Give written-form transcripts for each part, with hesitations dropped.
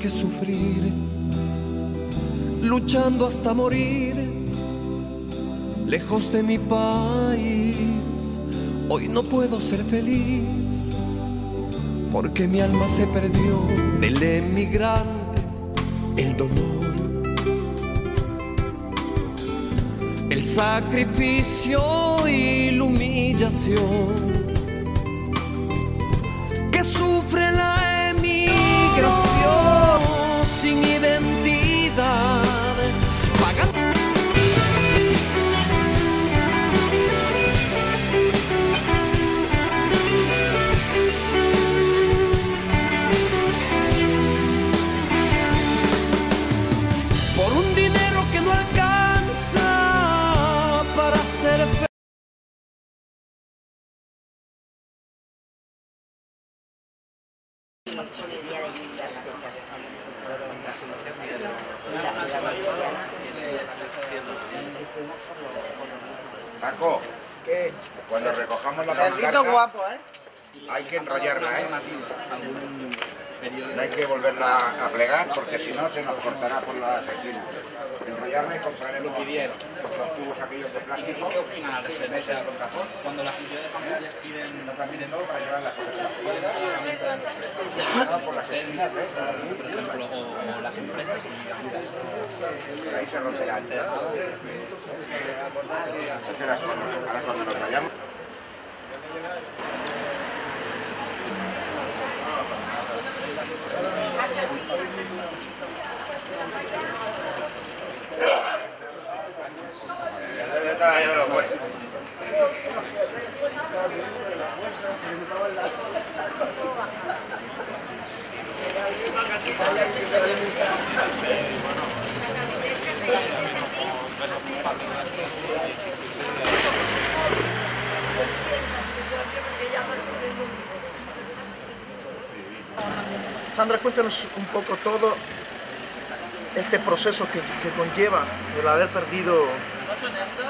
que sufrir, luchando hasta morir, lejos de mi país. Hoy no puedo ser feliz, porque mi alma se perdió del emigrante, el dolor, el sacrificio y la humillación que sufre la emigración sin identidad. Por un dinero que no alcanza para ser feliz. Paco, ¿qué? cuando recojamos la Cerdito pancarta, guapo, hay que enrollarla, No hay que volverla a plegar porque si no se nos cortará por las esquinas. Enrollarla y compraremos los tubos aquellos de plástico. ¿Qué opinan al respecto? Cuando las entidades bancarias piden todo para llevar las cosas. Por las esquinas, por ejemplo, o las empresas. Por ahí se romperá. Ahora cuando nos vayamos. Sandra, cuéntanos un poco todo este proceso que conlleva el haber perdido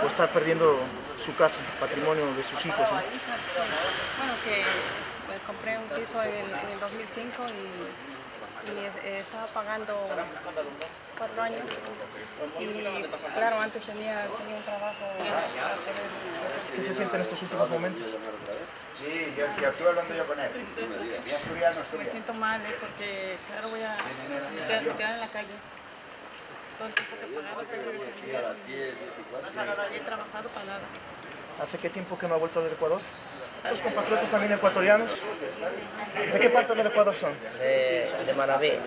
o estar perdiendo su casa, patrimonio de sus hijos, ¿no? Bueno, que pues, compré un piso en el 2005 y estaba pagando 4 años y claro, antes tenía un trabajo. ¿Qué se siente en estos últimos momentos? Sí, yo estuve hablando yo con él. Me siento mal porque claro, voy a quedar en la calle. Todo el tiempo que he pagado, he trabajado para nada. ¿Hace qué tiempo que no ha vuelto del Ecuador? ¿Tus compatriotas también ecuatorianos? ¿De qué parte del Ecuador son? De Manaví. De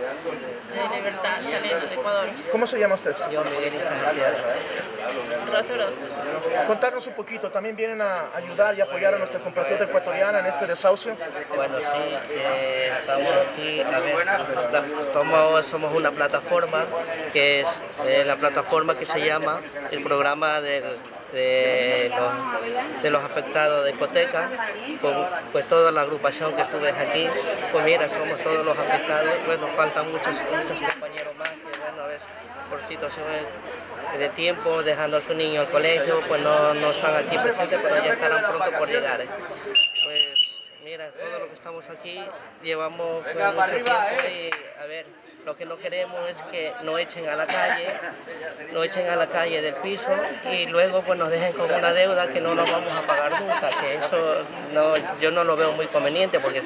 Libertad, saliendo de Ecuador. ¿Cómo se llama usted? Yo, Miguel Izagirre. Roseros. Contarnos un poquito, ¿también vienen a ayudar y apoyar a nuestra compatriota ecuatoriana en este desahucio? Bueno, sí, estamos aquí, a ver, somos una plataforma que es la plataforma que se llama el programa de los afectados de hipoteca, pues toda la agrupación que tú ves aquí, pues mira, somos todos los afectados, pues nos faltan muchos compañeros más que bueno, a veces por situaciones de tiempo, dejando a su niño al colegio, pues no están aquí presentes, pero ya estarán pronto por llegar. Pues mira, todo lo que estamos aquí llevamos pues, mucho tiempo y a ver, lo que no queremos es que nos echen a la calle del piso y luego pues nos dejen con una deuda que no nos vamos a pagar nunca, que eso yo no lo veo muy conveniente porque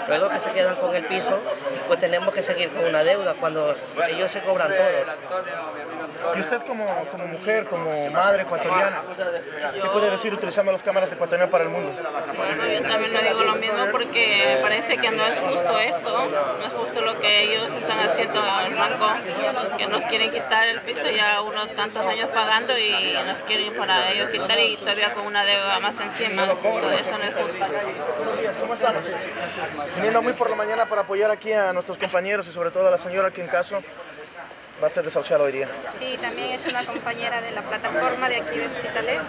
luego que se quedan con el piso pues tenemos que seguir con una deuda cuando ellos se cobran todos. Y usted como mujer, como madre ecuatoriana, ¿qué puede decir utilizando las cámaras de Ecuatoriana para el mundo? Bueno, yo también le digo lo mismo porque me parece que no es justo esto, no es justo lo que ellos están haciendo al banco, que nos quieren quitar el piso ya unos tantos años pagando y nos quieren para ellos quitar y todavía con una deuda más encima, todo eso no es justo. Buenos días, ¿cómo estamos? Viniendo muy por la mañana para apoyar aquí a nuestros compañeros y sobre todo a la señora aquí en caso. va a ser desahuciada hoy día. Sí, también es una compañera de la plataforma de aquí de Hospitalet.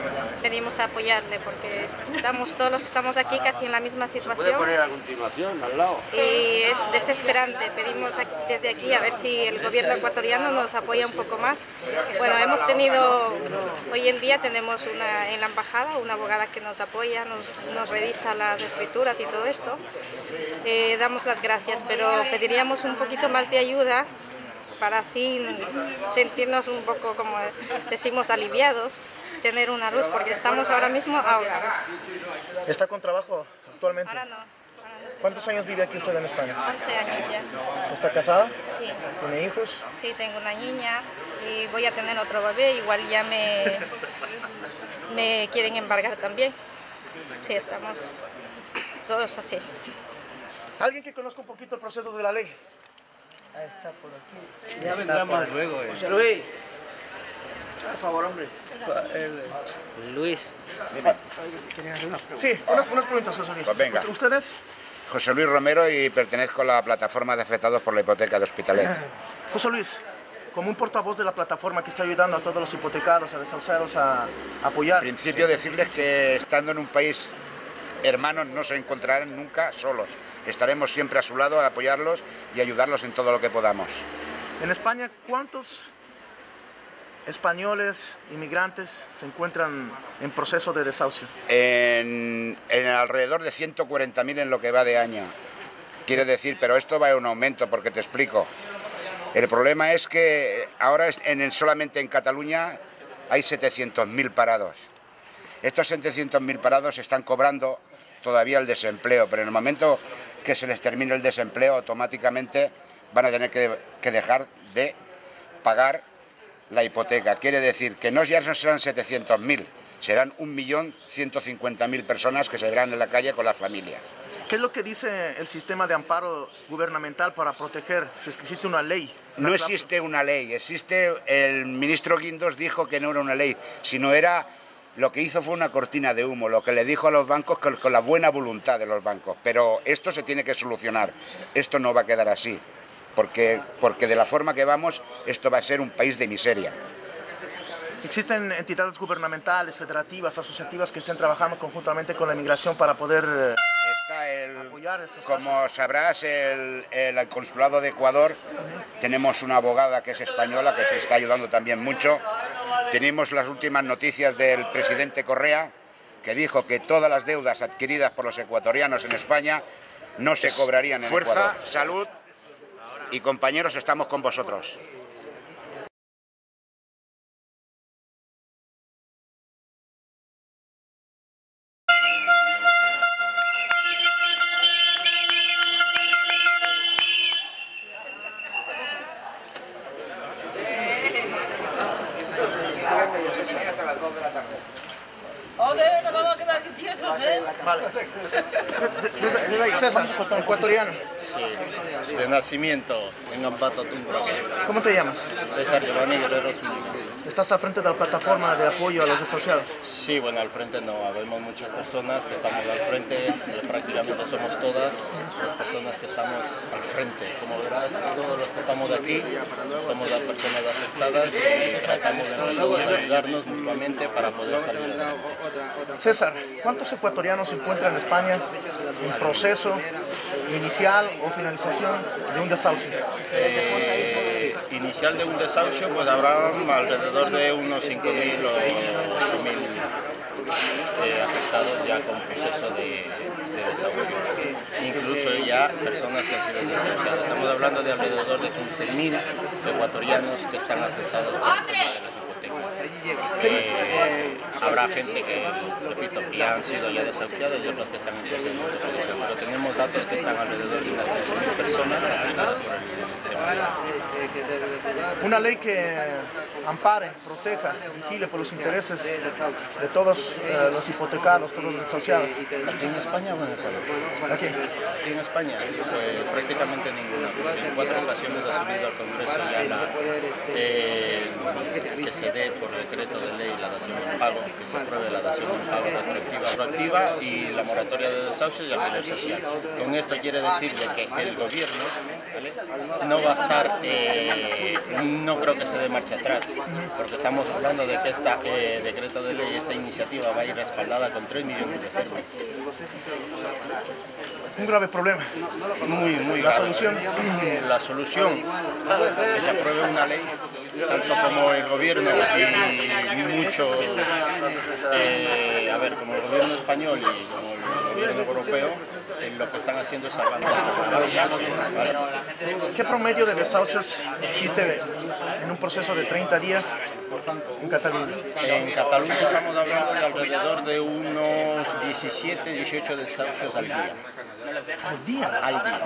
Venimos a apoyarle porque estamos todos los que estamos aquí casi en la misma situación. ¿Puede poner a continuación, al lado? Y es desesperante. Pedimos desde aquí a ver si el gobierno ecuatoriano nos apoya un poco más. Bueno, hemos tenido, hoy en día tenemos en la embajada una abogada que nos apoya, nos revisa las escrituras y todo esto. Damos las gracias, pero pediríamos un poquito más de ayuda para así sentirnos un poco, como decimos, aliviados, tener una luz, porque estamos ahora mismo ahogados. ¿Está con trabajo actualmente? Ahora no. ¿Cuántos años vive aquí usted en España? 11 años ya. ¿Está casada? Sí. ¿Tiene hijos? Sí, tengo una niña y voy a tener otro bebé, igual ya me quieren embargar también. Sí, estamos todos así. ¿Alguien que conozca un poquito el proceso de la ley? Ahí está por aquí. Ya vendrá más luego. José Luis, por favor, hombre. Luis. Sí, unas preguntas, José Luis. Pues venga. ¿Ustedes? José Luis Romero y pertenezco a la plataforma de afectados por la hipoteca de Hospitalet. José Luis, como un portavoz de la plataforma que está ayudando a todos los hipotecados, a desahuciados a apoyar. En principio decirles que estando en un país hermano no se encontrarán nunca solos. Estaremos siempre a su lado a apoyarlos y ayudarlos en todo lo que podamos. En España, ¿cuántos españoles, inmigrantes, se encuentran en proceso de desahucio? En alrededor de 140.000 en lo que va de año. Quiero decir, pero esto va en un aumento, porque te explico. El problema es que ahora solamente en Cataluña hay 700.000 parados. Estos 700.000 parados están cobrando todavía el desempleo, pero en el momento que se les termine el desempleo, automáticamente van a tener que dejar de pagar la hipoteca. Quiere decir que ya no serán 700.000, serán 1.150.000 personas que se verán en la calle con las familias. ¿Qué es lo que dice el sistema de amparo gubernamental para proteger, si es que existe una ley? No existe una ley, el ministro Guindos dijo que no era una ley, sino era... Lo que hizo fue una cortina de humo, lo que le dijo a los bancos con la buena voluntad de los bancos. Pero esto se tiene que solucionar, esto no va a quedar así, porque de la forma que vamos, esto va a ser un país de miseria. ¿Existen entidades gubernamentales, federativas, asociativas que estén trabajando conjuntamente con la inmigración para poder apoyar estos casos? Como sabrás, el Consulado de Ecuador, tenemos una abogada que es española, que se está ayudando también mucho. Tenemos las últimas noticias del presidente Correa, que dijo que todas las deudas adquiridas por los ecuatorianos en España no se cobrarían en Ecuador. Fuerza, salud y compañeros, estamos con vosotros. Joder, nos vamos a quedar aquí tiesos, ¿eh? Vale. César, ecuatoriano. Sí, de nacimiento en Ambato, Tumbra. ¿Cómo te llamas? César Giovanni Guerrero Zúñiga. ¿Estás al frente de la plataforma de apoyo a los desahuciados? Sí, bueno, al frente no, habemos muchas personas que estamos al frente, prácticamente somos todas las personas que estamos al frente. Como verás, todos los que estamos aquí somos las personas afectadas y tratamos de ayudarnos mutuamente para poder salir adelante. César, ¿cuántos ecuatorianos se encuentran en España en proceso inicial o finalización de un desahucio? Inicial de un desahucio, pues habrá alrededor de unos 5.000 o 8.000 afectados ya con proceso de desahucio. Incluso ya personas que han sido desahuciadas. Estamos hablando de alrededor de 15.000 ecuatorianos que están afectados por el tema de las hipotecas. Habrá gente que, repito, que ya han sido ya desahuciados y otros que están en proceso de desahucio. Pero tenemos datos que están alrededor de unas 15.000 personas afectadas por el tema. Una ley que ampare, proteja, vigile por los intereses de todos los hipotecados, todos los desahuciados. Aquí en España, bueno, Aquí en España, prácticamente ninguna. En 4 ocasiones ha subido al Congreso ya que se dé por decreto de ley la dación en pago, que se apruebe la dación dación de pago retroactiva proactiva y la moratoria de desahucios y alquiler social. Con esto quiere decir de que el gobierno, ¿vale?, no va a estar, no creo que se dé marcha atrás, porque estamos hablando de que este decreto de ley, esta iniciativa va a ir respaldada con 3 millones de firmas. Un grave problema. Muy ¿La grave. solución? La solución, que se apruebe una ley, tanto como el gobierno y muchos, como el gobierno español y como el gobierno europeo, lo que están haciendo es salvando. ¿Qué promedio de desahucios existe en un proceso de 30 días en Cataluña? En Cataluña estamos hablando de alrededor de unos 17, 18 desahucios al día. ¿Al día? Al día.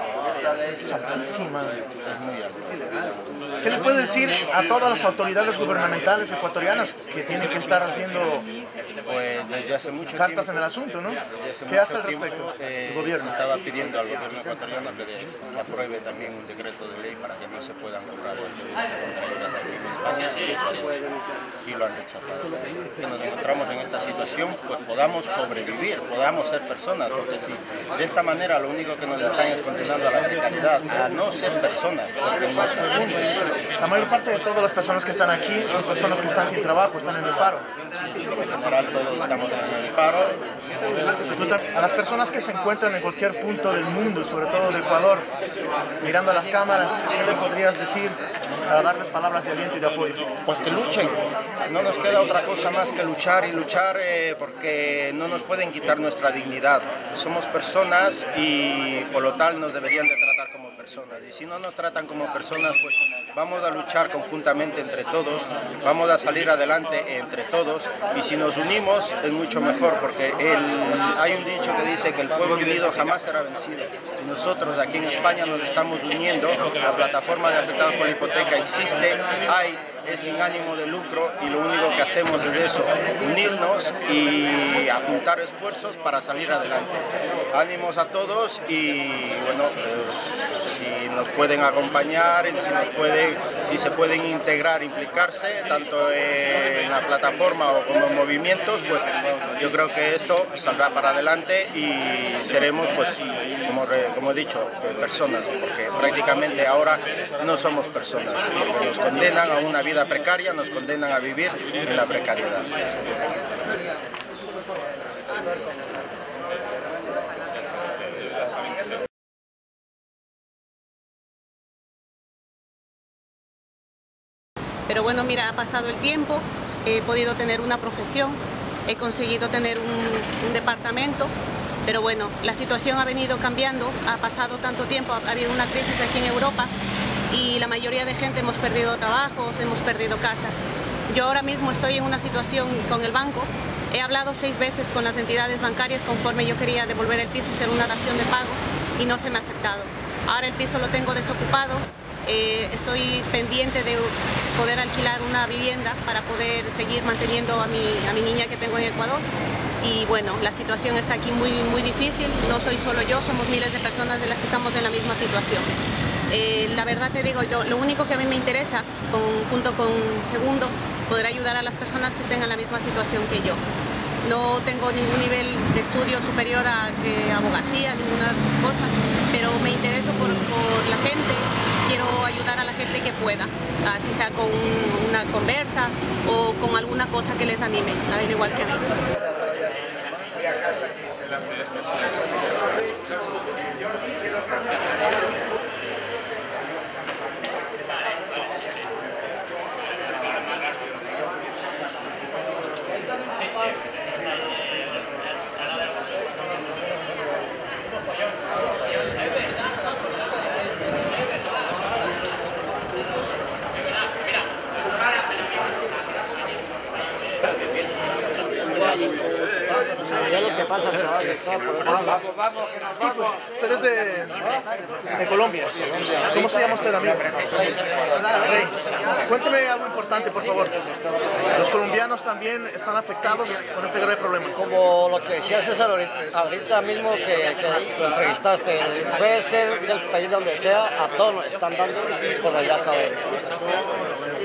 Es altísima. Es muy alto. ¿Qué le puede decir a todas las autoridades gubernamentales ecuatorianas que tienen que estar haciendo Pues desde hace mucho cartas tiempo, en el asunto, ¿no? desde hace ¿Qué mucho hace al tiempo, respecto el Se gobierno? estaba pidiendo al gobierno ecuatoriano que apruebe también un decreto de ley para que no se puedan cobrar las deudas contraídas aquí en España y lo han rechazado. Que nos encontramos en esta situación, pues podamos sobrevivir, podamos ser personas, porque si de esta manera lo único que nos están es condenando a la precariedad, a no ser personas, porque no somos. La mayor parte de todas las personas que están aquí son personas que están sin trabajo, están en el paro. En general todos estamos en el paro. A las personas que se encuentran en cualquier punto del mundo, sobre todo de Ecuador, mirando a las cámaras, ¿qué le podrías decir para darles palabras de aliento y de apoyo? Pues que luchen, no nos queda otra cosa más que luchar y luchar porque no nos pueden quitar nuestra dignidad. Somos personas y por lo tal nos deberían de tratar como personas. Y si no nos tratan como personas, pues vamos a luchar conjuntamente entre todos, vamos a salir adelante entre todos y si nos unimos es mucho mejor porque hay un dicho que dice que el pueblo unido jamás será vencido. Y nosotros aquí en España nos estamos uniendo, la plataforma de afectados por la hipoteca existe, es sin ánimo de lucro y lo único que hacemos es eso, unirnos y juntar esfuerzos para salir adelante. Ánimos a todos y bueno, si nos pueden acompañar, si se pueden integrar, implicarse, tanto en la plataforma o como movimientos, pues yo creo que esto saldrá para adelante y seremos, pues, como he dicho, personas, porque prácticamente ahora no somos personas, porque nos condenan a una vida precaria, nos condenan a vivir en la precariedad. Pero bueno, mira, ha pasado el tiempo, he podido tener una profesión, he conseguido tener un departamento, pero bueno, la situación ha venido cambiando, ha pasado tanto tiempo, ha habido una crisis aquí en Europa y la mayoría de gente hemos perdido trabajos, hemos perdido casas. Yo ahora mismo estoy en una situación con el banco, he hablado 6 veces con las entidades bancarias conforme yo quería devolver el piso, hacer una dación de pago y no se me ha aceptado. Ahora el piso lo tengo desocupado. Estoy pendiente de poder alquilar una vivienda para poder seguir manteniendo a mi niña que tengo en Ecuador. Y bueno, la situación está aquí muy difícil, no soy solo yo, somos miles de personas de las que estamos en la misma situación. La verdad te digo, lo único que a mí me interesa, junto con Segundo, poder ayudar a las personas que estén en la misma situación que yo. No tengo ningún nivel de estudio superior a abogacía, ninguna cosa, pero me intereso por la gente. Quiero ayudar a la gente que pueda, así sea con una conversa o con alguna cosa que les anime, a ver, igual que a mí. Usted es de Colombia. ¿Cómo se llama usted, amigo? Rey. Cuénteme algo importante, por favor. Los colombianos también están afectados con este grave problema. Como lo que decía César ahorita mismo que lo entrevistaste, puede ser del país donde sea, a todos nos están dando, pero ya sabemos.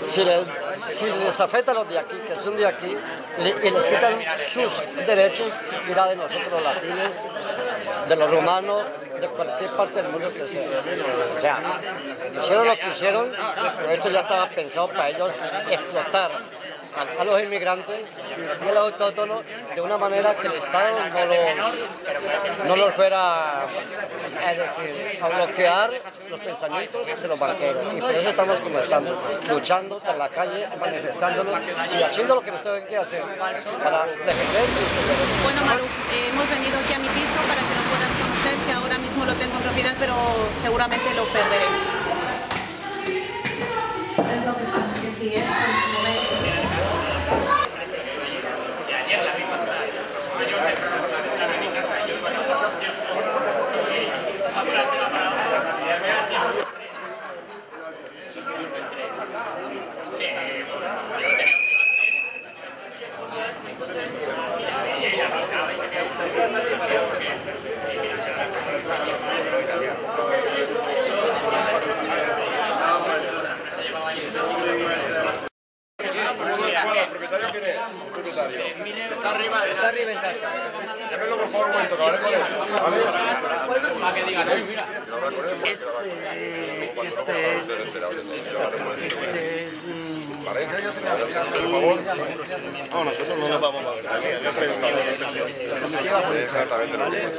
si les afecta a los de aquí, que son de aquí, y les quitan sus derechos, tira de nosotros los latinos, de los romanos, de cualquier parte del mundo que sea. O sea, hicieron lo que hicieron, pero esto ya estaba pensado para ellos explotar a los inmigrantes y a los autóctonos de una manera que el Estado no los fuera a bloquear los pensamientos de los barqueros. Y por eso estamos como estamos, luchando en la calle, manifestándonos y haciendo lo que nos tenemos que hacer para defender nuestros derechos. Bueno, Maru, hemos venido aquí a mi piso para que lo puedas conocer, que ahora mismo lo tengo en propiedad, pero seguramente lo perderé. Es lo que pasa, que si es en su momento. Está arriba en casa. Llámelo por favor un momento, que hablé con él. Para que digan, mira. ¿Vale? Por favor. No, nosotros no nos vamos a ver. Exactamente lo mismo.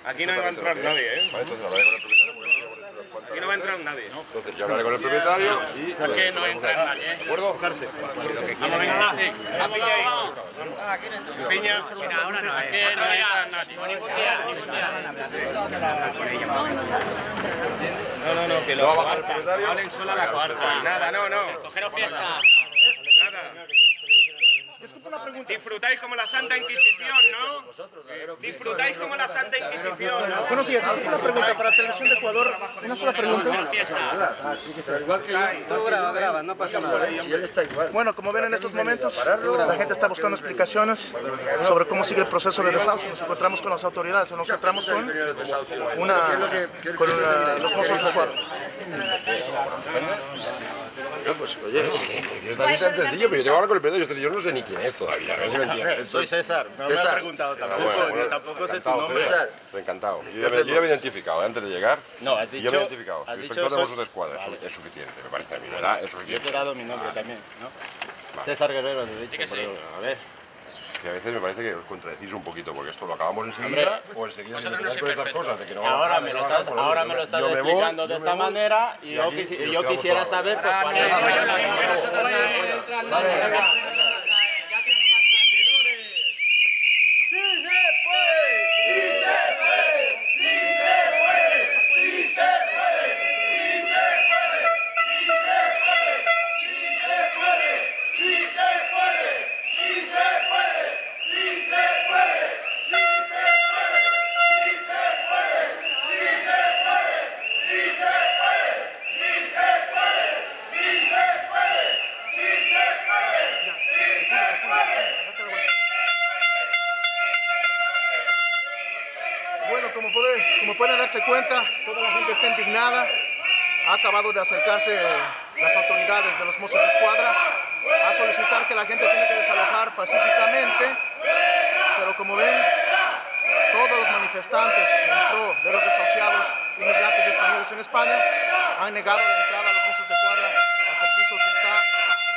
Aquí no va a entrar nadie, ¿eh? Vale, entonces hablaré con el propietario porque aquí no va a entrar nadie. Entonces yo hablaré con el propietario y... Aquí no entra nadie, ¿eh? ¿De acuerdo? Vamos, venga, a piña. Ahora no, aquí no entra nadie. No, que lo va a bajar el propietario. Hablen solo a la cuarta. Nada, no. Cogeros fiesta. Nada. Disfrutáis como la Santa Inquisición, ¿no? Disfrutáis como la Santa Inquisición, ¿no? Buenos días, una pregunta para Televisión de Ecuador, una sola pregunta. Pero igual que yo, tú grabas, no pasa nada, si él está igual. Bueno, como ven en estos momentos, la gente está buscando explicaciones sobre cómo sigue el proceso de desahucio. Nos encontramos con las autoridades, nos encontramos con los mozos de escuadra. No, pues oye, es así tan sencillo, pero yo tengo que hablar con el propietario, yo no sé ni quién es todavía, a ver si me entiendes. Soy César, no me ha preguntado tampoco, yo tampoco sé tu nombre. César. Encantado. Yo ya me he identificado, antes de llegar, no, has dicho, yo me he identificado. Has el dicho inspector de Mossos de Escuadra es suficiente, me parece a mí, ¿verdad? Es suficiente. Yo te he dado mi nombre también, ¿no? Vale. César Guerrero, te he dicho, pero a ver. Que a veces me parece que os contradecís un poquito, porque esto lo acabamos enseguida, o enseguida se me con estas cosas de que no ahora me lo estás explicando de esta manera y yo quisiera saber pues, cuál es Como pueden darse cuenta, toda la gente está indignada. Ha acabado de acercarse las autoridades de los Mossos de Escuadra a solicitar que la gente tiene que desalojar pacíficamente, pero como ven, todos los manifestantes en pro de los desahuciados inmigrantes españoles en España han negado la entrada a los Mossos de Escuadra hasta el piso que está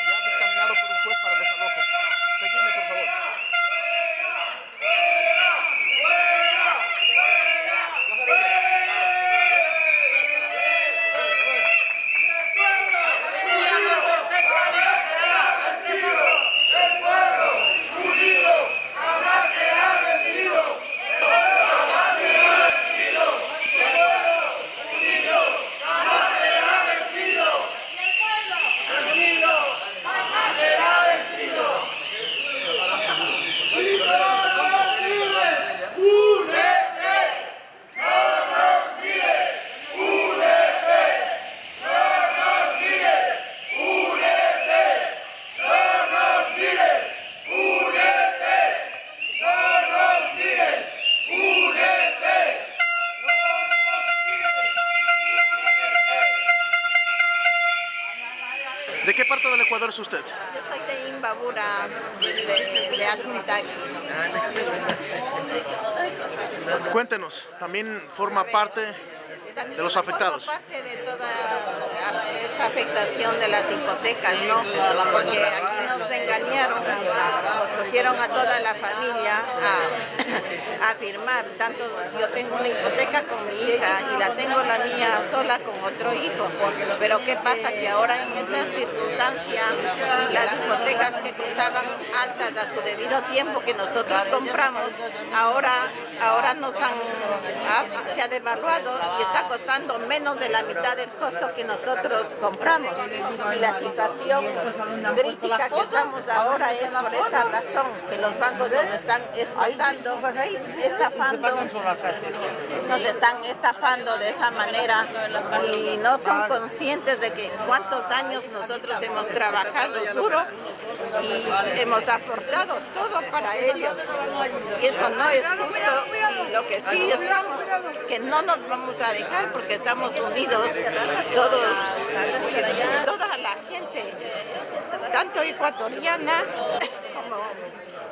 ya dictaminado por un juez para desalojo. Seguidme, por favor. ¿De qué parte del Ecuador es usted? Yo soy de Imbabura, de Atmintaki. Cuéntenos, también forma parte de los afectados. Formo parte de toda esta afectación de las hipotecas, ¿no? Porque aquí nos engañaron, nos cogieron a toda la familia a firmar. Tanto yo tengo una hipoteca con mi hija y la tengo la mía sola con otro hijo. Pero ¿qué pasa? Que ahora en esta circunstancia las hipotecas que costaban altas a su debido tiempo que nosotros compramos, ahora se ha devaluado y está costando menos de la mitad del costo que nosotros compramos. Y la situación crítica que estamos ahora es por esta razón, que los bancos nos están explotando, nos están estafando de esa manera y no son conscientes de que cuántos años nosotros hemos trabajado duro y hemos aportado todo para ellos. Y eso no es justo, y lo que sí estamos, que no nos vamos a dejar porque estamos unidos todos, toda la gente, tanto ecuatoriana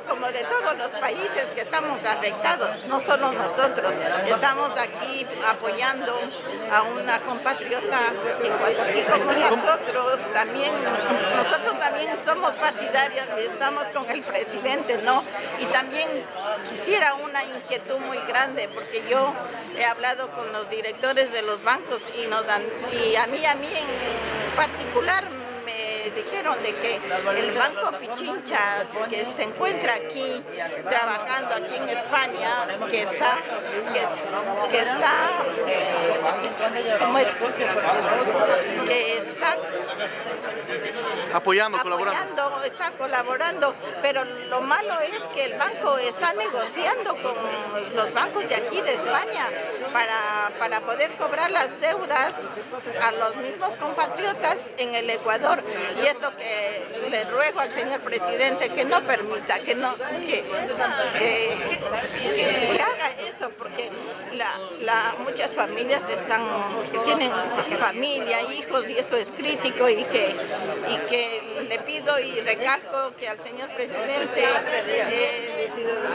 como de todos los países que estamos afectados, no solo nosotros. Estamos aquí apoyando a una compatriota y como nosotros también somos partidarias y estamos con el presidente, ¿no? Y también quisiera una inquietud muy grande, porque yo he hablado con los directores de los bancos y a mí en particular dijeron de que el Banco Pichincha, que se encuentra aquí, trabajando aquí en España, que está está colaborando, pero lo malo es que el banco está negociando con los bancos de aquí de España para poder cobrar las deudas a los mismos compatriotas en el Ecuador. Y eso que le ruego al señor presidente que no permita, que haga eso, porque muchas familias tienen familia, hijos, y eso es crítico, y que le pido y recalco que al señor presidente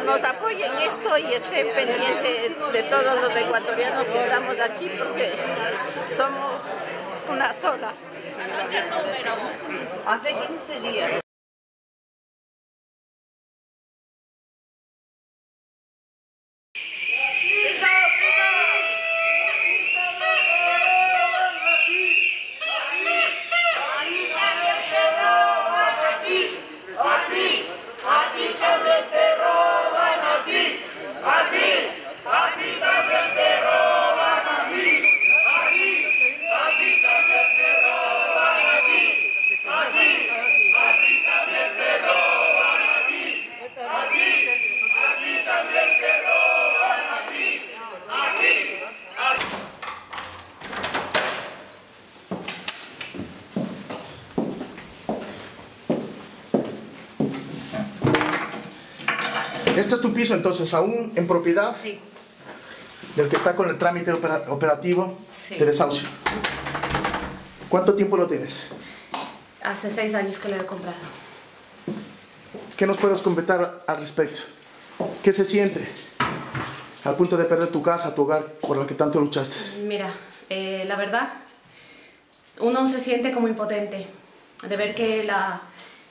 nos apoye en esto y esté pendiente de todos los ecuatorianos que estamos aquí, porque somos una sola. Hace 15 días. Este es tu piso, entonces, aún en propiedad. Sí. Del que está con el trámite operativo, sí, de desahucio. ¿Cuánto tiempo lo tienes? Hace 6 años que lo he comprado. ¿Qué nos puedes comentar al respecto? ¿Qué se siente al punto de perder tu casa, tu hogar, por la que tanto luchaste? Mira, la verdad, uno se siente como impotente de ver que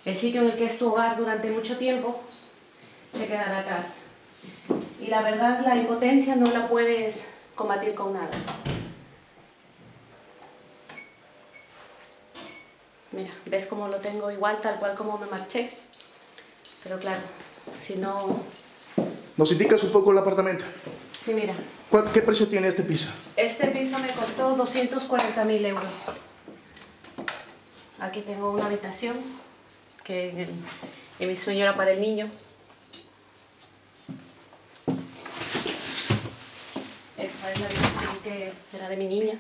el sitio en el que es tu hogar durante mucho tiempo se quedará atrás. Y la verdad, la impotencia no la puedes combatir con nada. Mira, ves cómo lo tengo igual, tal cual como me marché. Pero claro, si no... ¿Nos indicas un poco el apartamento? Sí, mira. ¿Qué precio tiene este piso? Este piso me costó 240.000 euros. Aquí tengo una habitación que en mi sueño era para el niño. Esta es la habitación que era de mi niña.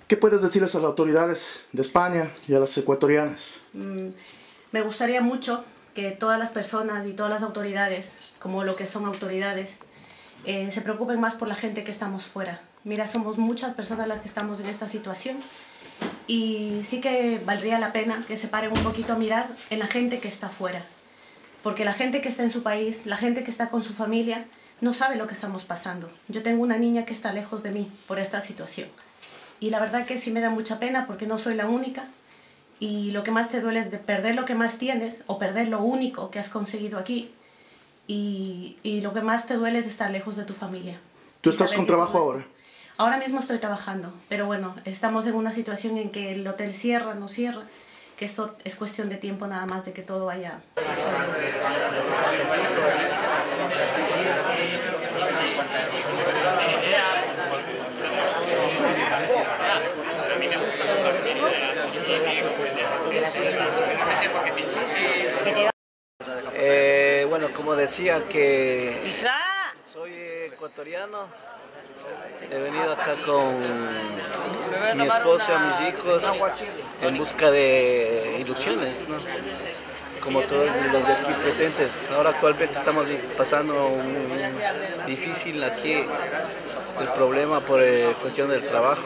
¿Qué puedes decirles a las autoridades de España y a las ecuatorianas? Me gustaría mucho que todas las personas y todas las autoridades, como lo que son autoridades, se preocupen más por la gente que estamos fuera. Mira, somos muchas personas las que estamos en esta situación Y sí que valdría la pena que se paren un poquito a mirar en la gente que está afuera. Porque la gente que está en su país, la gente que está con su familia, no sabe lo que estamos pasando. Yo tengo una niña que está lejos de mí por esta situación. Y la verdad que sí me da mucha pena porque no soy la única. Y lo que más te duele es de perder lo que más tienes o perder lo único que has conseguido aquí. Y lo que más te duele es estar lejos de tu familia. ¿Tú estás con trabajo ahora? Ahora mismo estoy trabajando, pero bueno, estamos en una situación en que el hotel cierra, no cierra, que esto es cuestión de tiempo nada más de que todo vaya. Bueno, como decía que soy ecuatoriano, he venido acá con mi esposa, mis hijos, en busca de ilusiones, ¿no? Como todos los de aquí presentes. Ahora actualmente estamos pasando difícil aquí el problema por cuestión del trabajo.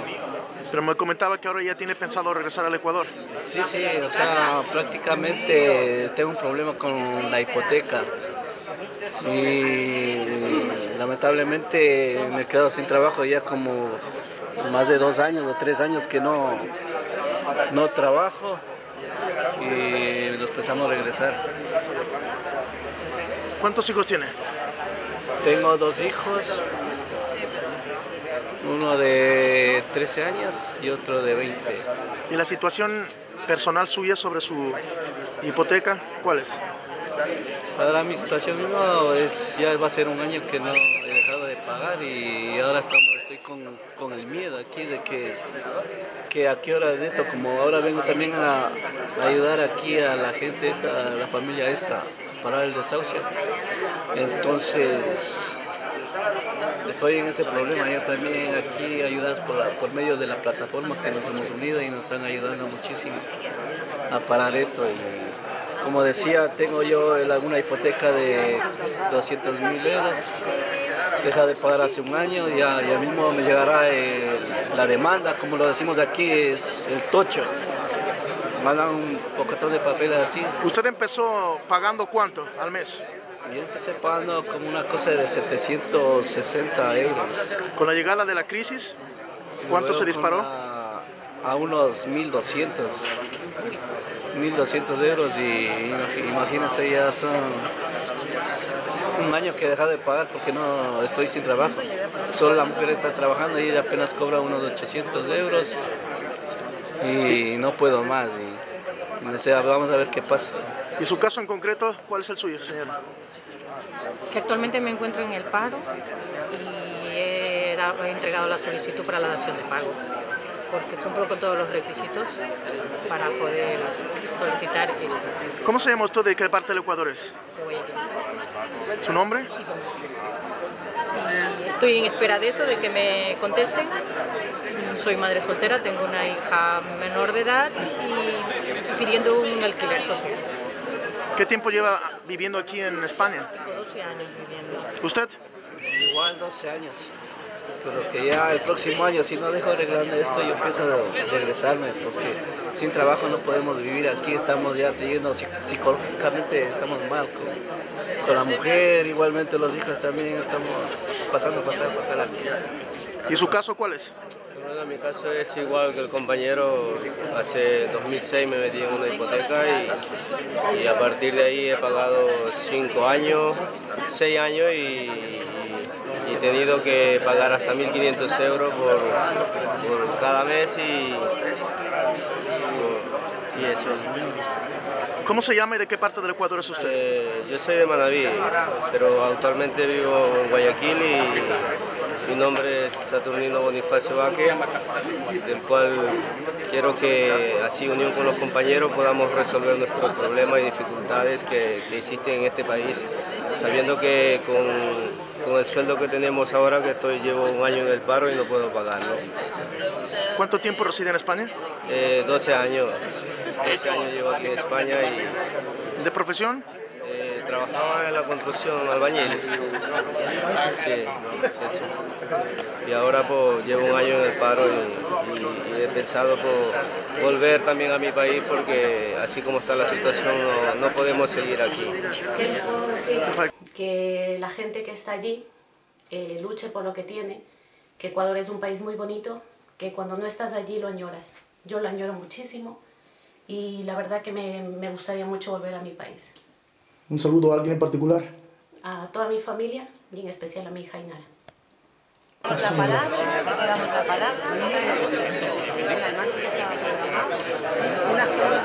Pero me comentaba que ahora ya tiene pensado regresar al Ecuador. Sí, o sea, prácticamente tengo un problema con la hipoteca y lamentablemente me he quedado sin trabajo ya como más de 2 años o 3 años que no trabajo y nos pensamos regresar. ¿Cuántos hijos tiene? Tengo 2 hijos. Uno de 13 años y otro de 20. ¿Y la situación personal suya sobre su hipoteca, cuál es? Ahora mi situación ya va a ser 1 año que no he dejado de pagar y ahora estoy con el miedo aquí de que a qué hora es esto, como ahora vengo también a ayudar aquí a la gente esta, a la familia esta, para el desahucio. Entonces estoy en ese problema, yo también aquí ayudados por medio de la plataforma que nos hemos unido y nos están ayudando muchísimo a parar esto. Y como decía, tengo yo una hipoteca de 200.000 euros, deja de pagar hace 1 año, ya mismo me llegará la demanda, como lo decimos de aquí, es el tocho. Mandan un pocotón de papeles así. ¿Usted empezó pagando cuánto al mes? Yo empecé pagando como una cosa de 760 euros. ¿Con la llegada de la crisis, cuánto se disparó? A unos 1.200 euros y imagínense, ya son 1 año que he dejado de pagar porque no estoy sin trabajo. Solo la mujer está trabajando y ella apenas cobra unos 800 euros y no puedo más. Vamos a ver qué pasa. ¿Y su caso en concreto, cuál es el suyo, señora? Que actualmente me encuentro en el paro y he entregado la solicitud para la dación de pago, porque cumplo con todos los requisitos para poder solicitar esto. ¿Cómo se llama usted? ¿De qué parte del Ecuador es? De Guayaquil. ¿Su nombre? Y estoy en espera de eso, de que me contesten. Soy madre soltera, tengo una hija menor de edad y pidiendo un alquiler social. ¿Qué tiempo lleva viviendo aquí en España? Tengo 12 años viviendo. ¿Usted? Igual 12 años. Pero que ya el próximo año, si no dejo arreglando esto, yo pienso regresarme, porque sin trabajo no podemos vivir aquí, estamos ya teniendo, psicológicamente estamos mal con la mujer, igualmente los hijos también estamos pasando fatal aquí. ¿Y su caso cuál es? Bueno, mi caso es igual que el compañero. Hace 2006 me metí en una hipoteca y a partir de ahí he pagado 6 años y he tenido que pagar hasta 1.500 euros por cada mes y eso. ¿Cómo se llama y de qué parte del Ecuador es usted? Yo soy de Manabí, pero actualmente vivo en Guayaquil y mi nombre es Saturnino Bonifacio Baque, del cual quiero que, así unión con los compañeros, podamos resolver nuestros problemas y dificultades que existen en este país, sabiendo que con el sueldo que tenemos ahora, que llevo 1 año en el paro y no puedo pagarlo. ¿Cuánto tiempo reside en España? 12 años. 12 años llevo aquí en España y... ¿De profesión? trabajaba en la construcción albañil. Sí, eso. Y ahora pues llevo un año en el paro y he pensado pues, volver también a mi país porque así como está la situación no podemos seguir aquí. ¿Qué les puedo decir? Que la gente que está allí luche por lo que tiene, que Ecuador es un país muy bonito, que cuando no estás allí lo añoras. Yo lo añoro muchísimo y la verdad que me gustaría mucho volver a mi país. Un saludo a alguien en particular. A toda mi familia y en especial a mi hija Inara. La palabra, te damos la palabra. Una sola.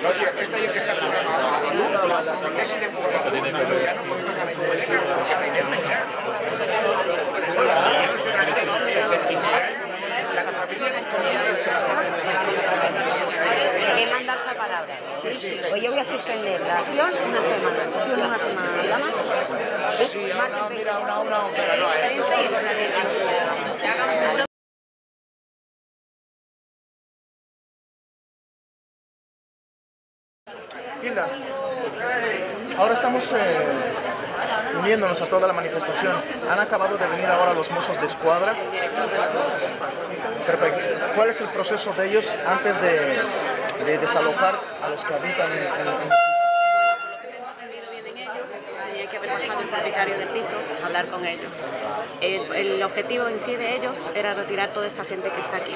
No, si esta ya que está programada porque si de poco ya no puede pagar la hipoteca porque hay que pensar. Ya no se cada familia que mandar esa palabra. Sí, sí. Pues yo voy a suspender la acción una semana. Una semana nada más. Sí, mira, una, pero no es. Hilda, ahora estamos uniéndonos a toda la manifestación. Han acabado de venir ahora los mozos de escuadra. Perfecto. ¿Cuál es el proceso de ellos antes de desalojar a los que habitan en el piso? Hay que haber bajado el propietario del piso, hablar con ellos. El objetivo en sí de ellos era retirar toda esta gente que está aquí.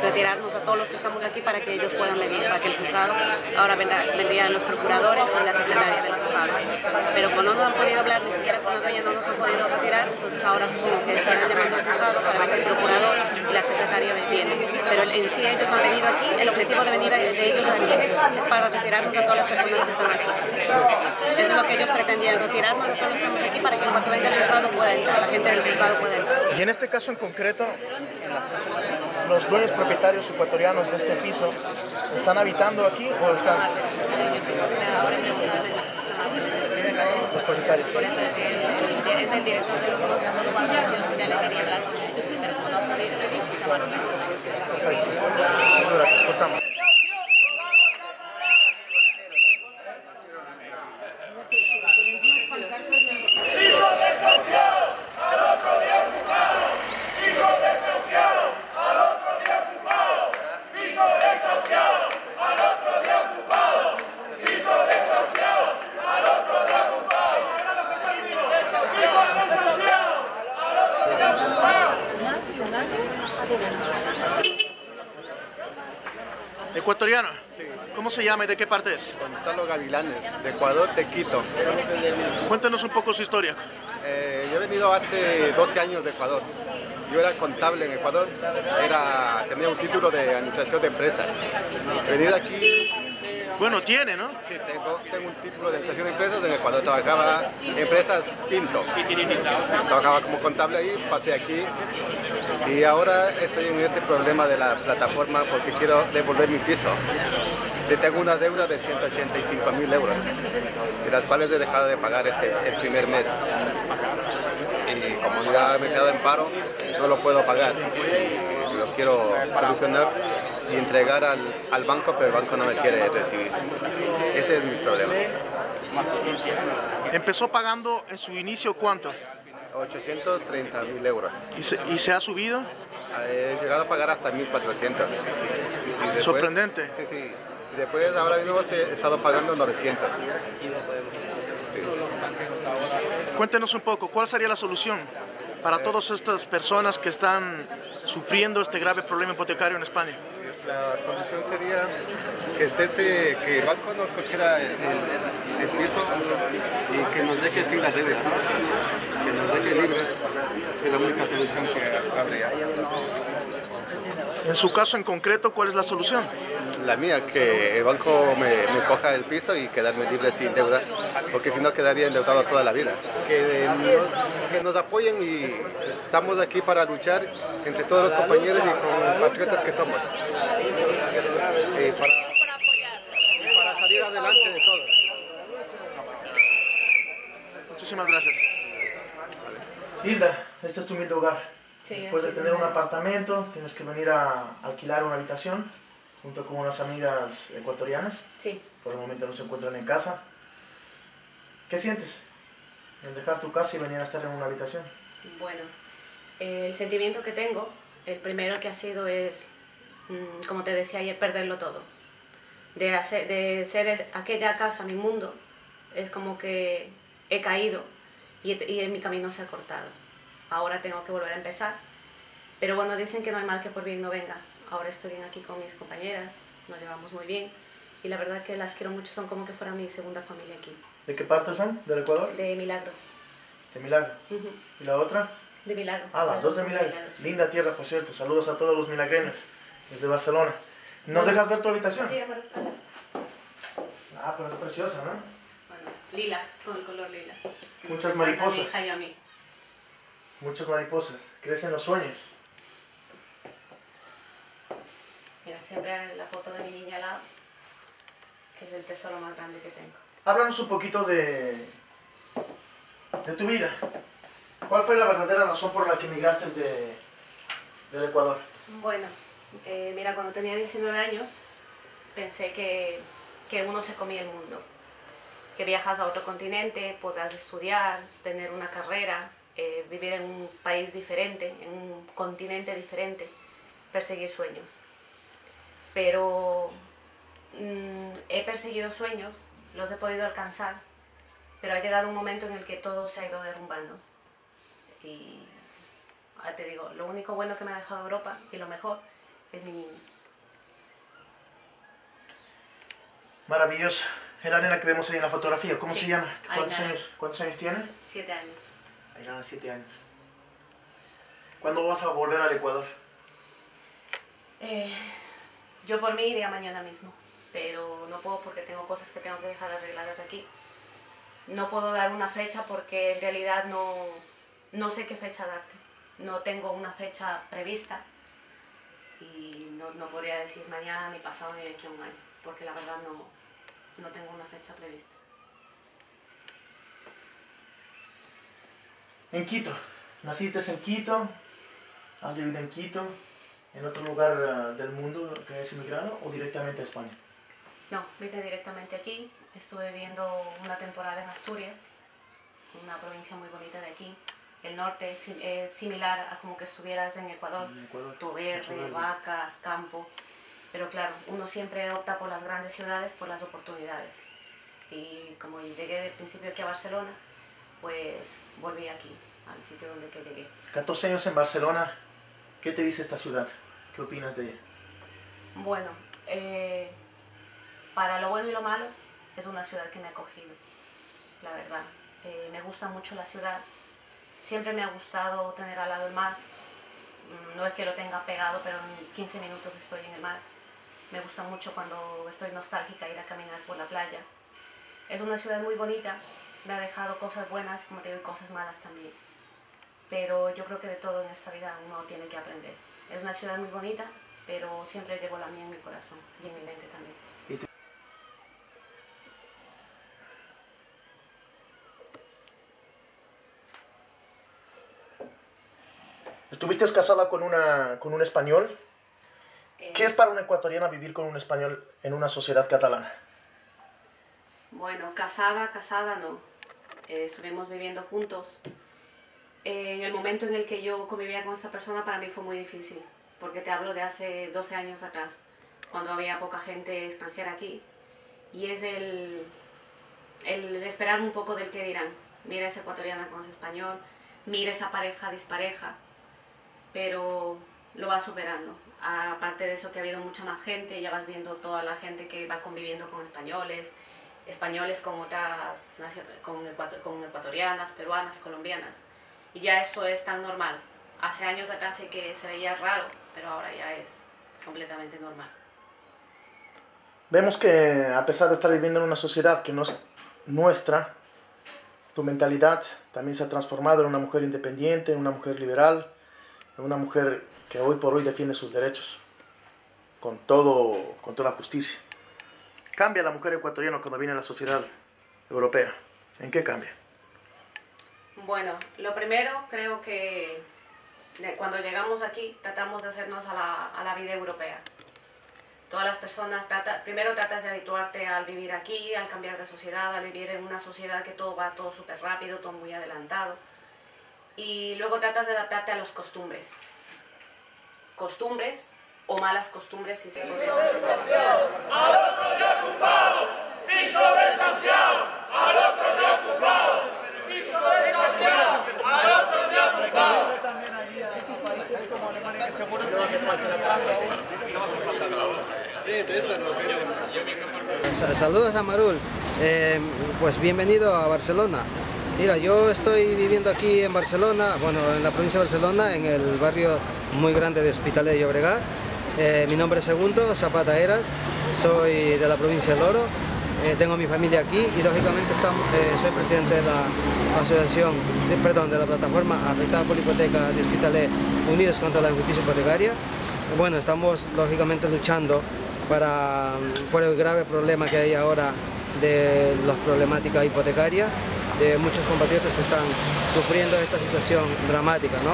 Retirarnos a todos los que estamos aquí para que ellos puedan venir, para que el juzgado, ahora vendrían los procuradores y la secretaria del juzgado. Pero como no han podido hablar, ni siquiera con la dueña no nos han podido retirar, entonces ahora supongo que estarán llamando al juzgado para ver si el procurador y la secretaria vienen. Pero en sí ellos han venido aquí, el objetivo de venir de ellos aquí es para retirarnos a todas las personas que están aquí. Eso es lo que ellos pretendían, retirarnos de todos los que estamos aquí para que cuando venga el juzgado pueda entrar, la gente del juzgado pueda entrar. Y en este caso en concreto, los dueños propietarios ecuatorianos de este piso, ¿están habitando aquí o están...? Los propietarios. Por eso es el director de los cuadros, ya le quería hablar con ellos, pero como no podía, se avanzó. Perfecto. Muchas gracias, cortamos. Ecuatoriano. Sí. ¿Cómo se llama y de qué parte es? Gonzalo Gavilanes, de Ecuador, de Quito. Cuéntanos un poco su historia. Yo he venido hace 12 años de Ecuador. Yo era contable en Ecuador, tenía un título de administración de empresas. He venido aquí... Bueno, tiene, ¿no? Sí, tengo un título de administración de empresas. En Ecuador trabajaba en empresas Pinto. Trabajaba como contable ahí, pasé aquí. Y ahora estoy en este problema de la plataforma porque quiero devolver mi piso. Yo tengo una deuda de 185.000 euros, de las cuales he dejado de pagar el primer mes. Y como ya me he quedado en paro, no lo puedo pagar. Y lo quiero solucionar y entregar al banco, pero el banco no me quiere recibir. Ese es mi problema. ¿Empezó pagando en su inicio cuánto? 830.000 euros. ¿Y se ha subido? He llegado a pagar hasta 1.400. Sorprendente. Sí, sí. Y después ahora mismo he estado pagando 900. Sí. Cuéntenos un poco, ¿cuál sería la solución para todas estas personas que están sufriendo este grave problema hipotecario en España? La solución sería que el banco nos cogiera el piso y que nos deje sin la deuda, que nos deje libres. Es la única solución que habría. En su caso en concreto, ¿cuál es la solución? La mía, que el banco me coja el piso y quedarme libre sin deuda, porque si no quedaría endeudado toda la vida. Que nos apoyen y estamos aquí para luchar entre todos los compañeros y compatriotas que somos. Para salir adelante de todos. Muchísimas gracias. Hilda, este es tu humilde hogar. Sí, Después de tener un apartamento, tienes que venir a alquilar una habitación junto con unas amigas ecuatorianas. Sí. Por el momento no se encuentran en casa. ¿Qué sientes en dejar tu casa y venir a estar en una habitación? Bueno, el sentimiento que tengo, el primero que ha sido es, como te decía ayer, perderlo todo. De ser aquella casa mi mundo, es como que he caído y en mi camino se ha cortado. Ahora tengo que volver a empezar. Pero bueno, dicen que no hay mal que por bien no venga. Ahora estoy bien aquí con mis compañeras, nos llevamos muy bien. Y la verdad que las quiero mucho, son como que fuera mi segunda familia aquí. ¿De qué parte son? ¿Del Ecuador? De Milagro. De Milagro. ¿Y la otra? De Milagro. Ah, las dos de Milagro. Sí. Linda tierra, por cierto. Saludos a todos los milagreños desde Barcelona. ¿Nos dejas ver tu habitación? Sí, amor, pasa. Ah, pero es preciosa, ¿no? Bueno, lila, con el color lila. Muchas Me encanta mariposas. a mi hija y a mí. Muchas mariposas. Crecen los sueños. Mira, siempre la foto de mi niña al lado, que es el tesoro más grande que tengo. Háblanos un poquito de tu vida. ¿Cuál fue la verdadera razón por la que emigraste del Ecuador? Bueno, mira, cuando tenía 19 años pensé que uno se comía el mundo, que viajas a otro continente, podrás estudiar, tener una carrera, vivir en un país diferente, en un continente diferente, perseguir sueños. Pero he perseguido sueños, los he podido alcanzar, pero ha llegado un momento en el que todo se ha ido derrumbando. Y te digo, lo único bueno que me ha dejado Europa y lo mejor es mi niña. Maravilloso. Es la nena que vemos ahí en la fotografía. ¿Cómo se llama? ¿Cuántos años tiene? 7 años. Ainara, 7 años. ¿Cuándo vas a volver al Ecuador? Yo por mí iría mañana mismo, pero no puedo porque tengo cosas que tengo que dejar arregladas aquí. No puedo dar una fecha porque en realidad no sé qué fecha darte. No tengo una fecha prevista y no podría decir mañana, ni pasado, ni de aquí a un año, porque la verdad no tengo una fecha prevista. En Quito. ¿Naciste en Quito? ¿Has vivido en Quito? ¿En otro lugar del mundo que hayas emigrado o directamente a España? No, vine directamente aquí. Estuve viviendo una temporada en Asturias, una provincia muy bonita de aquí. El norte es similar a como que estuvieras en Ecuador. Todo verde, vacas, campo. Pero claro, uno siempre opta por las grandes ciudades, por las oportunidades. Y como llegué de principio aquí a Barcelona, pues volví aquí, al sitio donde que llegué. 14 años en Barcelona. ¿Qué te dice esta ciudad? ¿Qué opinas de ella? Bueno, para lo bueno y lo malo, es una ciudad que me ha acogido, la verdad. Me gusta mucho la ciudad. Siempre me ha gustado tener al lado el mar. No es que lo tenga pegado, pero en 15 minutos estoy en el mar. Me gusta mucho cuando estoy nostálgica ir a caminar por la playa. Es una ciudad muy bonita. Me ha dejado cosas buenas, como te digo, y cosas malas también. Pero yo creo que de todo en esta vida uno tiene que aprender. Es una ciudad muy bonita, pero siempre llevo la mía en mi corazón y en mi mente también. ¿Estuviste casada con un español? ¿Qué es para una ecuatoriana vivir con un español en una sociedad catalana? Bueno, casada no. Estuvimos viviendo juntos. En el momento en el que yo convivía con esta persona para mí fue muy difícil, porque te hablo de hace 12 años atrás, cuando había poca gente extranjera aquí. Y es el esperar un poco del que dirán. Mira esa ecuatoriana con ese español, mira esa pareja dispareja, pero lo vas superando. Aparte de eso que ha habido mucha más gente, ya vas viendo toda la gente que va conviviendo con españoles con otras con ecuatorianas, peruanas, colombianas. Y ya esto es tan normal. Hace años atrás sí que se veía raro, pero ahora ya es completamente normal. Vemos que a pesar de estar viviendo en una sociedad que no es nuestra, tu mentalidad también se ha transformado en una mujer independiente, en una mujer liberal, en una mujer que hoy por hoy defiende sus derechos con toda justicia. ¿Cambia la mujer ecuatoriana cuando viene a la sociedad europea? ¿En qué cambia? Bueno, lo primero creo que cuando llegamos aquí tratamos de hacernos a la vida europea. Todas las personas, primero tratas de habituarte al vivir aquí, al cambiar de sociedad, al vivir en una sociedad que todo va todo súper rápido, todo muy adelantado. Y luego tratas de adaptarte a las costumbres. Costumbres o malas costumbres, si se puede. Piso de sanción, al otro de ocupado. Piso de sanción, al otro de ocupado. Piso de sanción, al otro de ocupado. Saludos a Marul, pues bienvenido a Barcelona. Mira, yo estoy viviendo aquí en Barcelona, bueno, en la provincia de Barcelona, en el barrio muy grande de Hospitalet de Llobregat. Mi nombre es Segundo Zapata Eras, soy de la provincia de Loro, tengo mi familia aquí y lógicamente soy presidente de la asociación, de la plataforma afectada por la hipoteca de Hospitalet Unidos contra la Injusticia Hipotecaria. Bueno, estamos lógicamente luchando por el grave problema que hay ahora de las problemáticas hipotecarias, de muchos compatriotas que están sufriendo esta situación dramática, ¿no?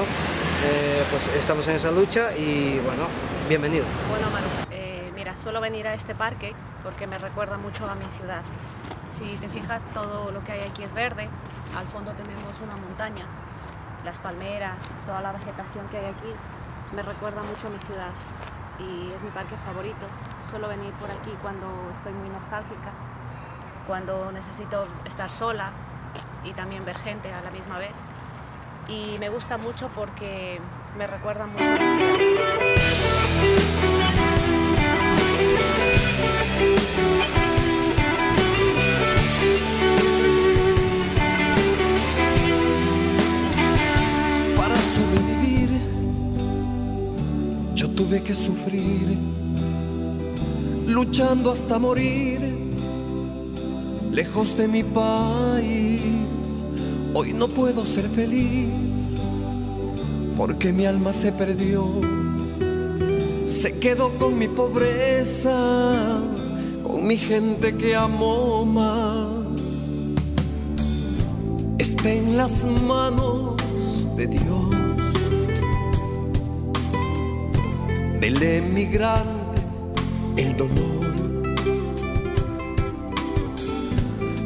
Pues estamos en esa lucha y bueno, bienvenido. Bueno, Manu, mira, suelo venir a este parque porque me recuerda mucho a mi ciudad. Si te fijas, todo lo que hay aquí es verde, al fondo tenemos una montaña, las palmeras, toda la vegetación que hay aquí me recuerda mucho a mi ciudad y es mi parque favorito. Suelo venir por aquí cuando estoy muy nostálgica, cuando necesito estar sola y también ver gente a la misma vez. Y me gusta mucho porque me recuerda mucho a mi ciudad. Para sobrevivir, yo tuve que sufrir, luchando hasta morir, lejos de mi país. Hoy no puedo ser feliz, porque mi alma se perdió, se quedó con mi pobreza, con mi gente que amo más. Está en las manos de Dios, del emigrante, el dolor,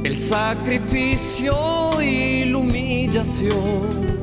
el sacrificio y la humillación.